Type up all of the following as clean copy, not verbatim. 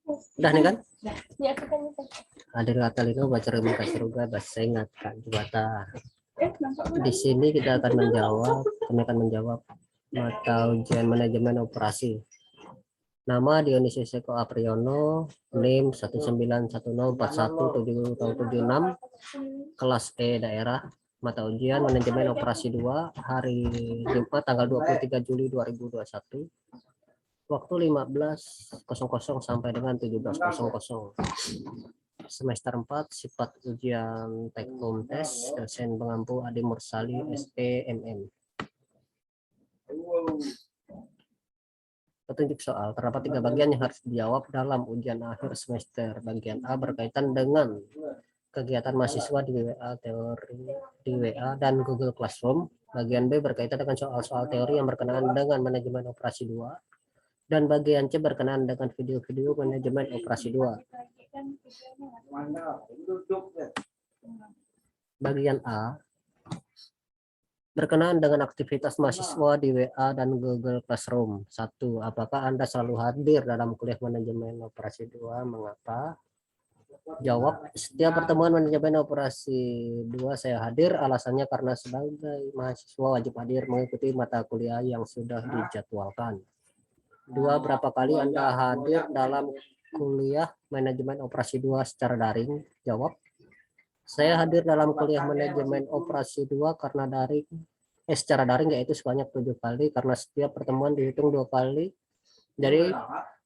Udah nih kan? Hadir katalino baca remen kasruga bahasa ingat kan bata. Di sini kita akan menjawab mata ujian manajemen operasi. Nama Dionisius Eko Apriyono, NIM 191041776, kelas E daerah, mata ujian manajemen operasi 2, hari Jumat tanggal 23 Juli 2021, waktu 15.00 sampai dengan 17.00. Semester 4, sifat ujian take home test, dosen pengampu Adi Mursali, SEMM. Petunjuk soal, terdapat 3 bagian yang harus dijawab dalam ujian akhir semester. Bagian A berkaitan dengan kegiatan mahasiswa di WA teori di WA dan Google Classroom. Bagian B berkaitan dengan soal-soal teori yang berkenaan dengan manajemen operasi 2. Dan bagian C berkenaan dengan video-video manajemen operasi 2. Bagian A berkenaan dengan aktivitas mahasiswa di WA dan Google Classroom. 1. Apakah Anda selalu hadir dalam kuliah manajemen operasi 2? Mengapa? Jawab, setiap pertemuan manajemen operasi 2 saya hadir, alasannya karena sebagai mahasiswa wajib hadir mengikuti mata kuliah yang sudah dijadwalkan. 2. Berapa kali Anda hadir dalam kuliah manajemen operasi 2 secara daring? Jawab, saya hadir dalam kuliah manajemen operasi 2 karena secara daring, yaitu sebanyak 7 kali, karena setiap pertemuan dihitung 2 kali. Jadi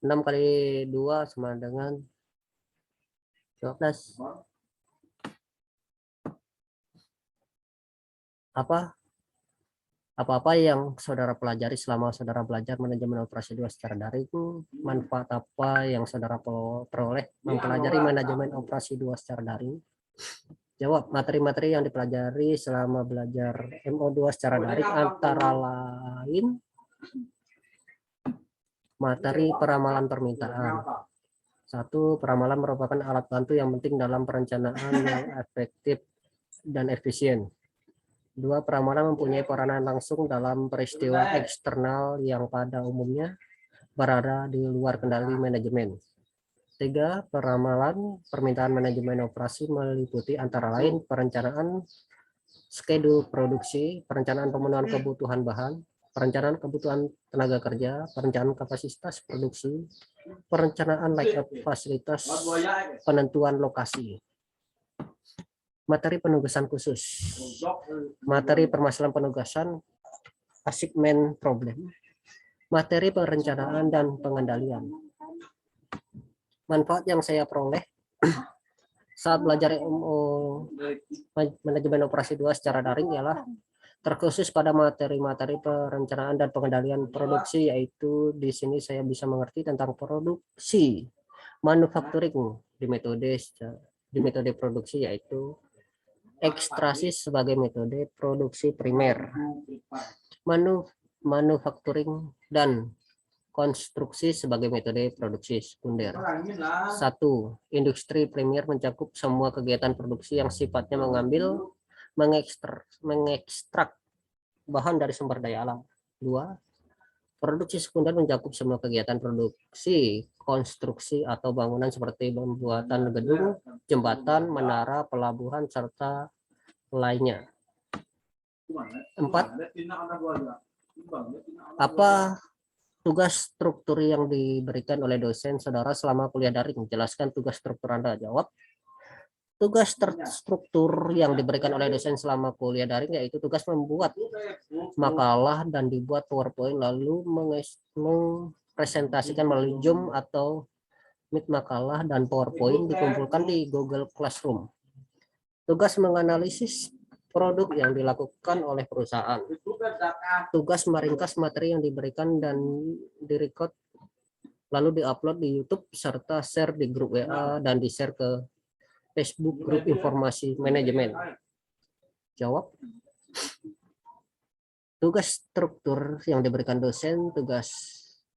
6 kali 2 sama dengan 12. Apa-apa yang saudara pelajari selama saudara belajar manajemen operasi 2 secara daring, manfaat apa yang saudara peroleh mempelajari manajemen operasi 2 secara daring? Jawab, materi-materi yang dipelajari selama belajar MO2 secara daring antara lain materi peramalan permintaan. 1. Peramalan merupakan alat bantu yang penting dalam perencanaan yang efektif dan efisien. 2. Peramalan mempunyai peranan langsung dalam peristiwa eksternal yang pada umumnya berada di luar kendali manajemen. 3. Peramalan permintaan manajemen operasi meliputi antara lain perencanaan schedule produksi, perencanaan pemenuhan kebutuhan bahan, perencanaan kebutuhan tenaga kerja, perencanaan kapasitas produksi, perencanaan layout fasilitas, penentuan lokasi. Materi penugasan khusus. Materi permasalahan penugasan, assignment problem. Materi perencanaan dan pengendalian. Manfaat yang saya peroleh saat belajar manajemen operasi 2 secara daring ialah terkhusus pada materi-materi perencanaan dan pengendalian produksi, yaitu di sini saya bisa mengerti tentang produksi manufacturing di metode produksi, yaitu ekstraksi sebagai metode produksi primer, manufacturing dan konstruksi sebagai metode produksi sekunder. 1. Industri primer mencakup semua kegiatan produksi yang sifatnya mengekstrak bahan dari sumber daya alam. 2. Produksi sekunder mencakup semua kegiatan produksi, konstruksi atau bangunan seperti pembuatan gedung, jembatan, menara, pelabuhan, serta lainnya. 4. Apa tugas struktur yang diberikan oleh dosen saudara selama kuliah daring? Jelaskan tugas struktur Anda. Jawab, tugas terstruktur yang diberikan oleh dosen selama kuliah daring yaitu tugas membuat makalah dan dibuat PowerPoint, lalu mempresentasikan melalui Zoom atau Meet. Makalah dan PowerPoint dikumpulkan di Google Classroom. Tugas menganalisis produk yang dilakukan oleh perusahaan. Tugas meringkas materi yang diberikan dan direcord lalu diupload di YouTube serta share di grup WA dan di-share ke Facebook grup informasi manajemen. Jawab, tugas struktur yang diberikan dosen tugas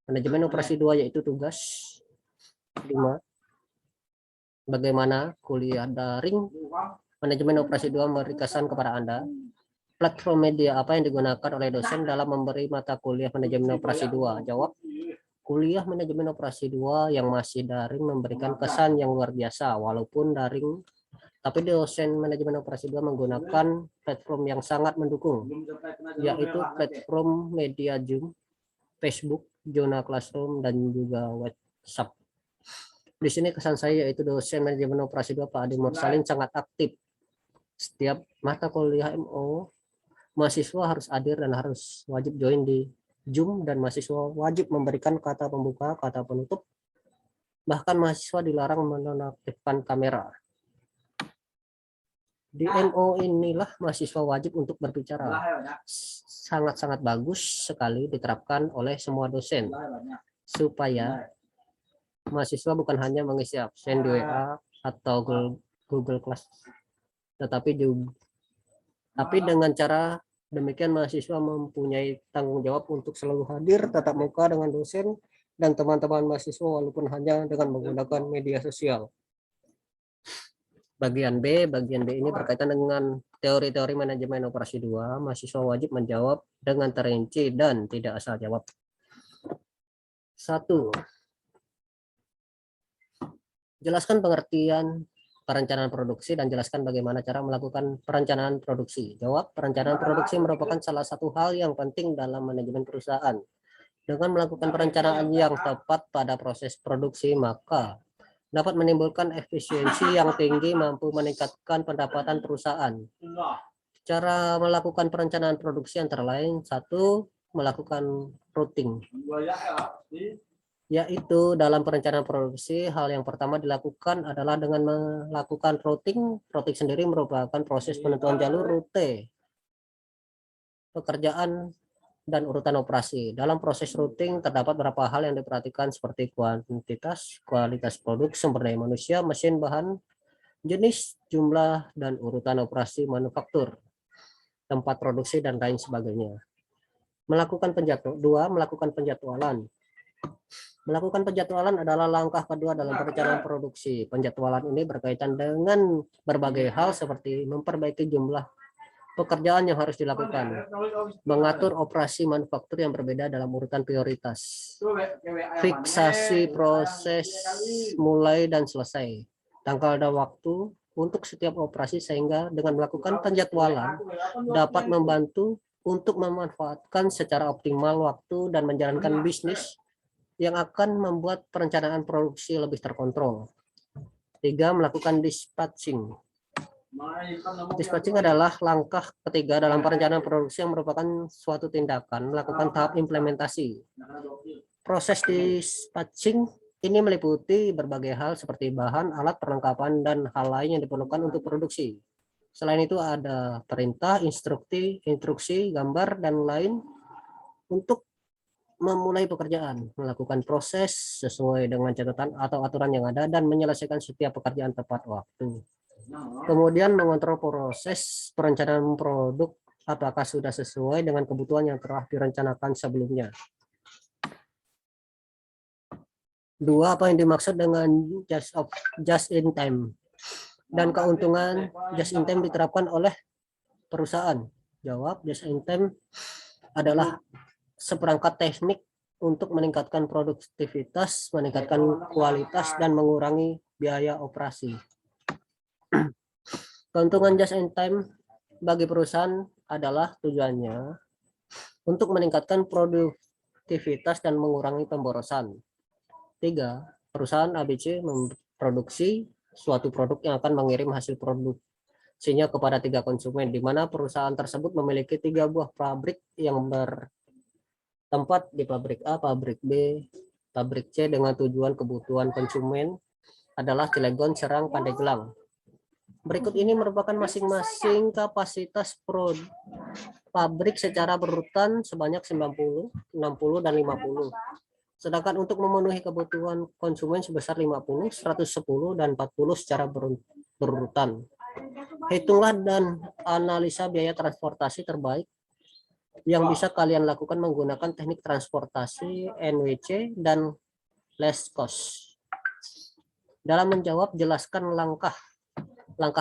manajemen operasi 2 yaitu tugas 5. Bagaimana kuliah daring manajemen operasi 2 memberikan kepada Anda? Platform media apa yang digunakan oleh dosen dalam memberi mata kuliah manajemen operasi 2? Jawab, kuliah manajemen operasi 2 yang masih daring memberikan kesan yang luar biasa walaupun daring, tapi dosen manajemen operasi 2 menggunakan platform yang sangat mendukung, yaitu platform media Zoom, Facebook, Zona Classroom, dan juga WhatsApp. Di sini kesan saya yaitu dosen manajemen operasi 2 Pak Adi Mursalin sangat aktif. Setiap mata kuliah MO, mahasiswa harus hadir dan harus wajib join di Zoom, dan mahasiswa wajib memberikan kata pembuka, kata penutup. Bahkan mahasiswa dilarang menonaktifkan kamera. Di MO inilah mahasiswa wajib untuk berbicara. Sangat-sangat bagus sekali diterapkan oleh semua dosen supaya mahasiswa bukan hanya mengisi absen di WA atau Google Class, tetapi dengan cara demikian mahasiswa mempunyai tanggung jawab untuk selalu hadir tatap muka dengan dosen dan teman-teman mahasiswa walaupun hanya dengan menggunakan media sosial. Bagian B ini berkaitan dengan teori-teori manajemen operasi 2. Mahasiswa wajib menjawab dengan terinci dan tidak asal jawab. 1. Jelaskan pengertian perencanaan produksi dan jelaskan bagaimana cara melakukan perencanaan produksi. Jawab, perencanaan produksi merupakan salah satu hal yang penting dalam manajemen perusahaan. Dengan melakukan perencanaan yang tepat pada proses produksi, maka dapat menimbulkan efisiensi yang tinggi, mampu meningkatkan pendapatan perusahaan. Cara melakukan perencanaan produksi antara lain, 1. Melakukan routing. Yaitu dalam perencanaan produksi, hal yang pertama dilakukan adalah dengan melakukan routing. Routing sendiri merupakan proses penentuan jalur rute pekerjaan dan urutan operasi. Dalam proses routing terdapat beberapa hal yang diperhatikan seperti kuantitas, kualitas produk, sumber daya manusia, mesin, bahan, jenis, jumlah, dan urutan operasi manufaktur, tempat produksi, dan lain sebagainya. Melakukan penjadwalan. Melakukan penjadwalan adalah langkah kedua dalam perencanaan produksi. Penjadwalan ini berkaitan dengan berbagai hal seperti memperbaiki jumlah pekerjaan yang harus dilakukan, mengatur operasi manufaktur yang berbeda dalam urutan prioritas, fiksasi proses mulai dan selesai, tanggal dan waktu untuk setiap operasi, sehingga dengan melakukan penjadwalan dapat membantu untuk memanfaatkan secara optimal waktu dan menjalankan bisnis yang akan membuat perencanaan produksi lebih terkontrol. 3. Melakukan dispatching. Dispatching adalah langkah ketiga dalam perencanaan produksi yang merupakan suatu tindakan melakukan tahap implementasi. Proses dispatching ini meliputi berbagai hal seperti bahan, alat, perlengkapan, dan hal lain yang diperlukan untuk produksi. Selain itu ada perintah, instruksi, gambar, dan lain untuk memulai pekerjaan, melakukan proses sesuai dengan catatan atau aturan yang ada, dan menyelesaikan setiap pekerjaan tepat waktu. Kemudian mengontrol proses perencanaan produk apakah sudah sesuai dengan kebutuhan yang telah direncanakan sebelumnya. 2. Apa yang dimaksud dengan just in time dan keuntungan just in time diterapkan oleh perusahaan? Jawab, just in time adalah seperangkat teknik untuk meningkatkan produktivitas, meningkatkan kualitas, dan mengurangi biaya operasi. Keuntungan just in time bagi perusahaan adalah tujuannya untuk meningkatkan produktivitas dan mengurangi pemborosan. 3. Perusahaan ABC memproduksi suatu produk yang akan mengirim hasil produksinya kepada 3 konsumen, di mana perusahaan tersebut memiliki 3 buah pabrik yang tempat di pabrik A, pabrik B, pabrik C dengan tujuan kebutuhan konsumen adalah Cilegon, Serang, Pandeglang. Berikut ini merupakan masing-masing kapasitas pabrik secara berurutan sebanyak 90, 60, dan 50. Sedangkan untuk memenuhi kebutuhan konsumen sebesar 50, 110, dan 40 secara berurutan. Hitunglah dan analisa biaya transportasi terbaik yang bisa kalian lakukan menggunakan teknik transportasi NWC dan less cost. Dalam menjawab, jelaskan langkah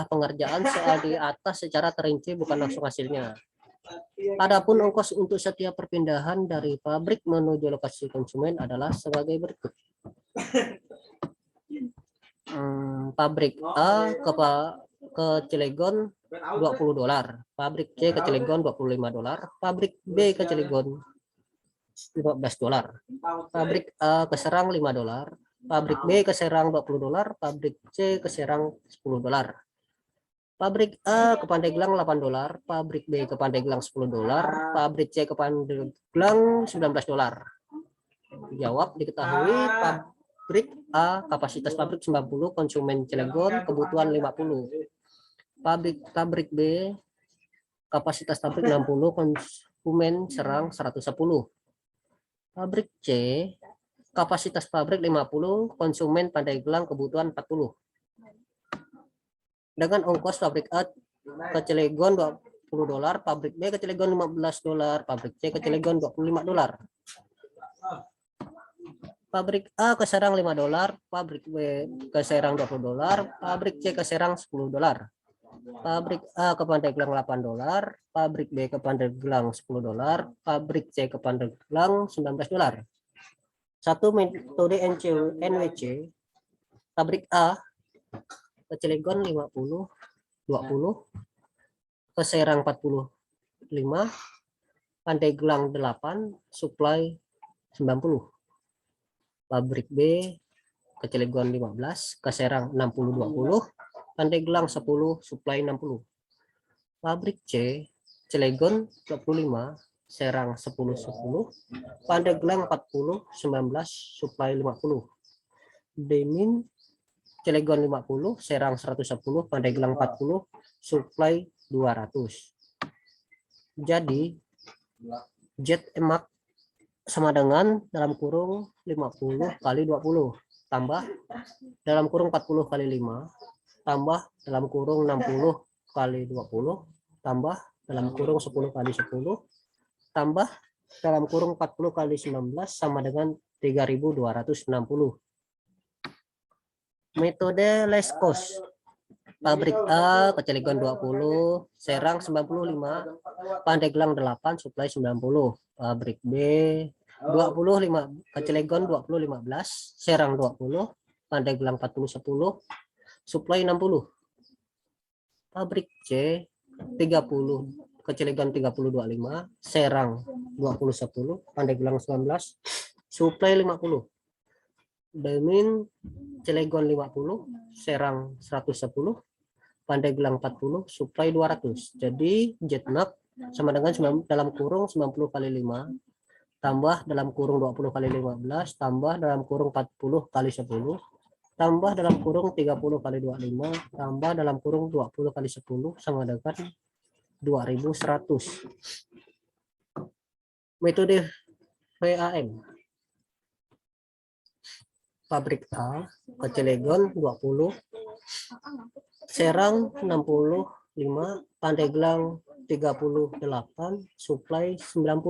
pengerjaan soal di atas secara terinci, bukan langsung hasilnya. Adapun ongkos untuk setiap perpindahan dari pabrik menuju lokasi konsumen adalah sebagai berikut. Pabrik A ke Cilegon $20, pabrik C ke Cilegon $25, pabrik B ke Cilegon $15, pabrik A ke Serang $5, pabrik B ke Serang $20, pabrik C ke Serang $10. Pabrik A ke Pandeglang $8, pabrik B ke Pandeglang $10, pabrik C ke Pandeglang $19. Jawab: diketahui pabrik A kapasitas pabrik 90, konsumen Cilegon kebutuhan 50. Pabrik B kapasitas pabrik 60, konsumen Serang 110. Pabrik C kapasitas pabrik 50, konsumen Pandeglang kebutuhan 40. Dengan ongkos pabrik A ke Cilegon $20, pabrik B ke Cilegon $15, pabrik C ke Cilegon $25. Pabrik A ke Serang $5, pabrik B ke Serang $20, pabrik C ke Serang $10. Pabrik A ke Pandeglang $8, pabrik B ke Pandeglang $10, pabrik C ke Pandeglang $19. Satu metode NWC, pabrik A ke Cilegon 50, 20, ke Serang 45, Pandeglang 8, supply 90. Pabrik B ke Cilegon 15, ke Serang 60, 20, Pandeglang 10, supply 60. Pabrik C Cilegon 25, Serang 10, 10, Pandeglang 40, 19, supply 50. Demin Cilegon 50, Serang 110, Pandeglang 40, supply 200. Jadi ZMAX sama dengan dalam kurung 50 kali 20 tambah dalam kurung 40 kali 5 tambah dalam kurung 60 kali 20 tambah dalam kurung 10 kali 10 tambah dalam kurung 40 kali 19 sama dengan 3260. Metode less cost, pabrik A ke Cilegon 20, Serang 95, Pandeglang 8, supply 90. Pabrik B 25 ke Cilegon 20, 15, Serang 20, Pandeglang 40, 10, supply 60. Pabrik C 30 ke Cilegon 30, 25, Serang 20, 10, Pandeglang 19, supply 50. Demin Cilegon 50, Serang 110, Pandeglang 40, supply 200. Jadi ZMAX sama dengan dalam kurung 90 kali 5 tambah dalam kurung 20 kali 15 tambah dalam kurung 40 kali 10 tambah dalam kurung 30 kali 25 tambah dalam kurung 20 kali 10 sama dengan 2100. Metode VAM, pabrik A ke Cilegon 20, Serang 65, Pandeglang 38, supply 90.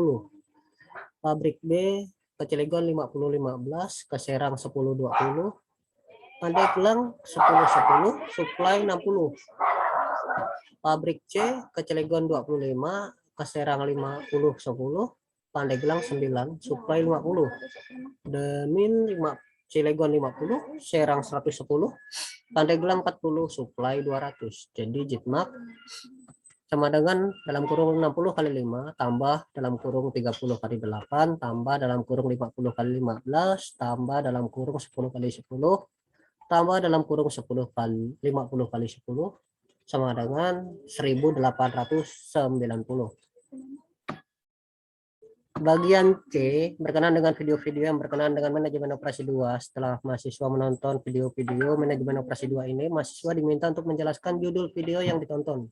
Pabrik B ke Cilegon 50, 15, ke Serang 10, 20, Pandeglang 10, 10, supply 60. Pabrik C ke Cilegon 25, ke Serang 50, 10, Pandeglang 9, supply 50. Demin Cilegon 50, Serang 110, Pandeglang 40, supply 200. Jadi ZMAX sama dengan dalam kurung 60 kali 5 tambah dalam kurung 30 kali 8 tambah dalam kurung 50 kali 15 tambah dalam kurung 10 kali 10 tambah dalam kurung 10 kali 50 kali 10 sama dengan 1890. Bagian C berkenaan dengan video-video yang berkenaan dengan manajemen operasi 2. Setelah mahasiswa menonton video-video manajemen operasi 2 ini, mahasiswa diminta untuk menjelaskan judul video yang ditonton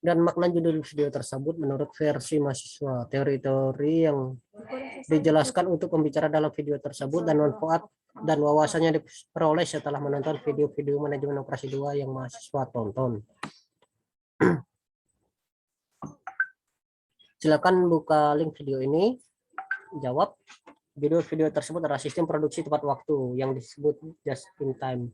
dan makna judul video tersebut menurut versi mahasiswa. Teori-teori yang dijelaskan untuk pembicara dalam video tersebut dan manfaat dan wawasannya diperoleh setelah menonton video-video manajemen operasi 2 yang mahasiswa tonton. Silakan buka link video ini. Jawab. Video-video tersebut adalah sistem produksi tepat waktu yang disebut just in time.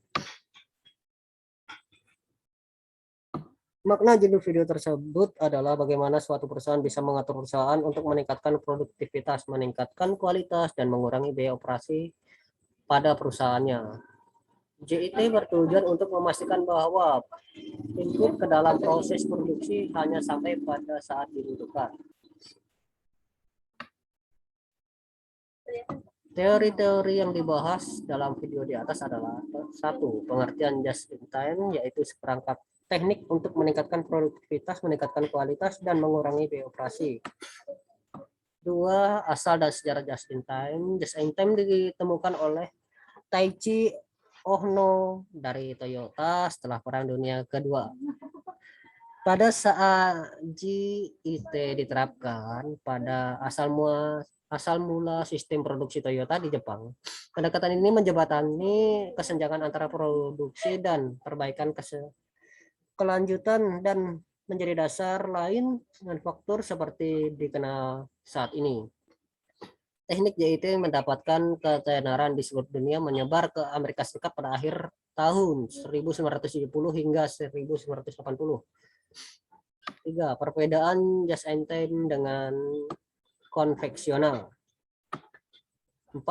Makna judul video tersebut adalah bagaimana suatu perusahaan bisa mengatur perusahaan untuk meningkatkan produktivitas, meningkatkan kualitas, dan mengurangi biaya operasi pada perusahaannya. JIT bertujuan untuk memastikan bahwa input ke dalam proses produksi hanya sampai pada saat dibutuhkan. Teori-teori yang dibahas dalam video di atas adalah: 1. Pengertian just in time, yaitu seperangkat teknik untuk meningkatkan produktivitas, meningkatkan kualitas, dan mengurangi biaya operasi. 2. Asal dan sejarah just in time. Just in time ditemukan oleh Taichi Ohno dari Toyota setelah Perang Dunia Kedua. Pada saat JIT diterapkan pada asal mula sistem produksi Toyota di Jepang, pendekatan ini menjembatani kesenjangan antara produksi dan perbaikan kelanjutan dan menjadi dasar lain manufaktur seperti dikenal saat ini. Teknik JIT mendapatkan ketenaran di seluruh dunia, menyebar ke Amerika Serikat pada akhir tahun 1970 hingga 1980. 3. Perbedaan just in time dengan konvensional. 4.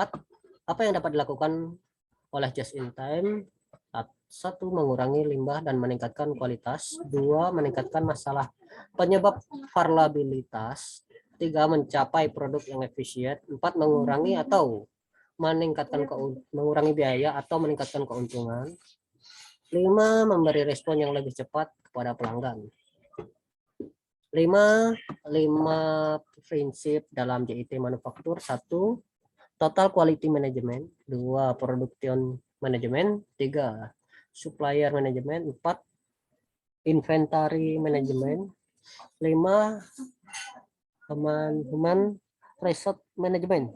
Apa yang dapat dilakukan oleh just in time? 1. Mengurangi limbah dan meningkatkan kualitas. 2. Meningkatkan masalah penyebab variabilitas. 3. Mencapai produk yang efisien. 4. Mengurangi atau mengurangi biaya atau meningkatkan keuntungan. 5. Memberi respon yang lebih cepat kepada pelanggan. 5 prinsip dalam JIT manufaktur. 1. Total quality management. 2. Production management. 3. Supplier management. 4. Inventory management. 5. Human resource management.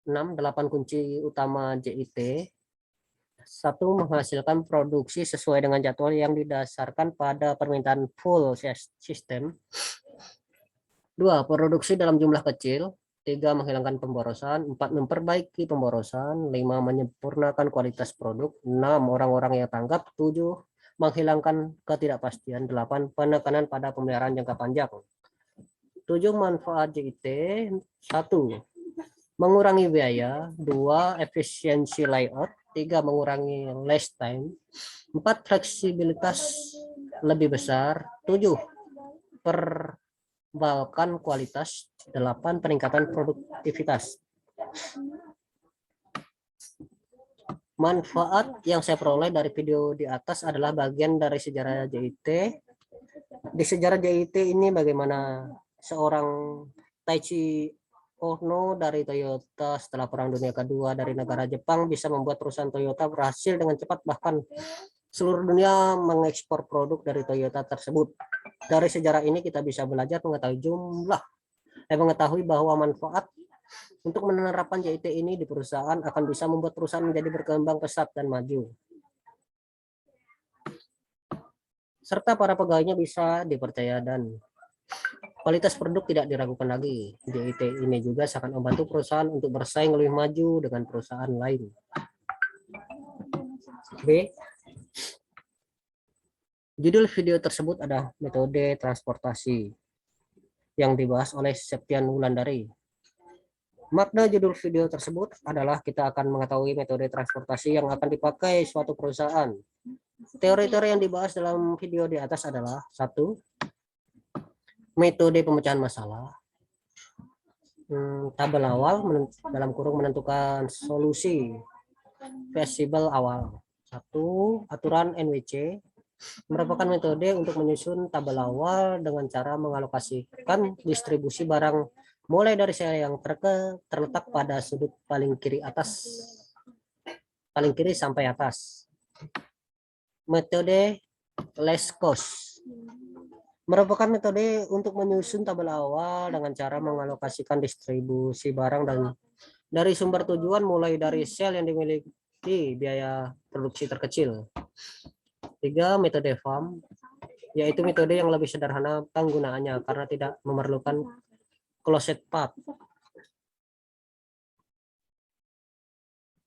6. 8 kunci utama JIT. 1. Menghasilkan produksi sesuai dengan jadwal yang didasarkan pada permintaan full system. 2. Produksi dalam jumlah kecil. 3. Menghilangkan pemborosan. 4. Memperbaiki pemborosan. 5. Menyempurnakan kualitas produk. 6. Orang-orang yang tanggap. 7. Menghilangkan ketidakpastian. 8. Penekanan pada pemeliharaan jangka panjang. 7. Manfaat JIT. 1. Mengurangi biaya. 2. Efisiensi layout. 3. Mengurangi last time. 4. Fleksibilitas lebih besar. 7. Perbaikan kualitas. 8. Peningkatan produktivitas. Manfaat yang saya peroleh dari video di atas adalah bagian dari sejarah JIT. Di sejarah JIT ini bagaimana seorang Taichi Ohno dari Toyota setelah Perang Dunia Kedua dari negara Jepang bisa membuat perusahaan Toyota berhasil dengan cepat, bahkan seluruh dunia mengekspor produk dari Toyota tersebut. Dari sejarah ini kita bisa belajar mengetahui bahwa manfaat untuk menerapkan JIT ini di perusahaan akan bisa membuat perusahaan menjadi berkembang pesat dan maju, serta para pegawainya bisa dipercaya dan kualitas produk tidak diragukan lagi. JIT ini juga sangat membantu perusahaan untuk bersaing lebih maju dengan perusahaan lain. B. Judul video tersebut ada metode transportasi yang dibahas oleh Septian Wulandari. Makna judul video tersebut adalah kita akan mengetahui metode transportasi yang akan dipakai suatu perusahaan. Teori-teori yang dibahas dalam video di atas adalah: 1. Metode pemecahan masalah. Tabel awal dalam kurung menentukan solusi feasible awal. 1. Aturan NWC merupakan metode untuk menyusun tabel awal dengan cara mengalokasikan distribusi barang mulai dari sel yang terletak pada sudut paling kiri sampai atas. Metode less cost merupakan metode untuk menyusun tabel awal dengan cara mengalokasikan distribusi barang dan dari sumber tujuan mulai dari sel yang dimiliki biaya produksi terkecil. 3. Metode FAM, yaitu metode yang lebih sederhana penggunaannya karena tidak memerlukan closed path.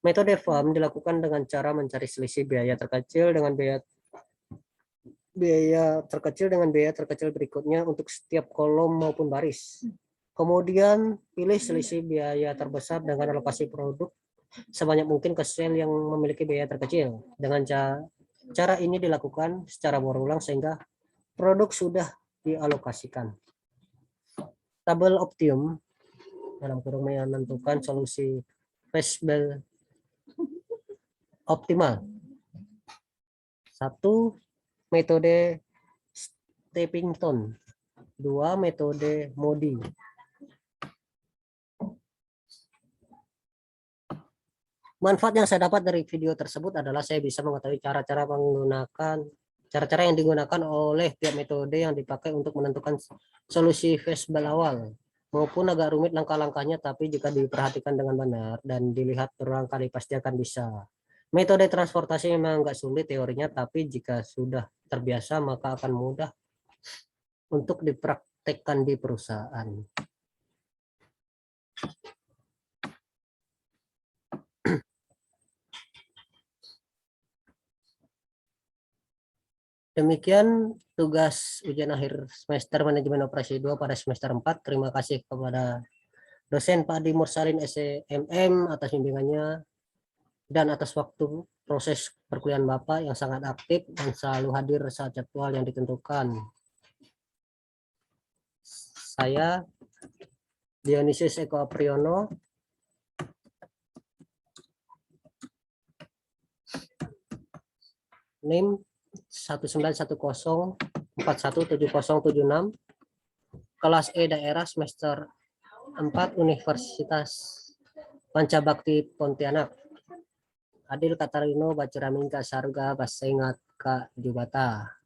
Metode FAM dilakukan dengan cara mencari selisih biaya terkecil dengan biaya biaya terkecil dengan biaya terkecil berikutnya untuk setiap kolom maupun baris. Kemudian pilih selisih biaya terbesar dengan alokasi produk sebanyak mungkin ke sel yang memiliki biaya terkecil. Dengan cara ini dilakukan secara berulang sehingga produk sudah dialokasikan. Tabel Optimum dalam kurung menentukan solusi fashionable optimal. 1. Metode Steppington. 2. Metode Modi. Manfaat yang saya dapat dari video tersebut adalah saya bisa mengetahui cara-cara yang digunakan oleh tiap metode yang dipakai untuk menentukan solusi fashionable awal, maupun agak rumit langkah-langkahnya, tapi jika diperhatikan dengan benar dan dilihat berulang kali pasti akan bisa. Metode transportasi memang agak sulit teorinya, tapi jika sudah terbiasa maka akan mudah untuk dipraktekkan di perusahaan. Demikian tugas ujian akhir semester manajemen operasi 2 pada semester 4. Terima kasih kepada dosen Pak Adi Mursalin SMM atas bimbingannya dan atas waktu proses perkuliahan Bapak yang sangat aktif dan selalu hadir saat jadwal yang ditentukan. Saya Dionysius Eko Apriyono, NIM 1910417076, kelas E daerah semester 4 Universitas Pancabakti Pontianak. Adil Katarino Bacuramingka Sarga Basengat Ka Jubata.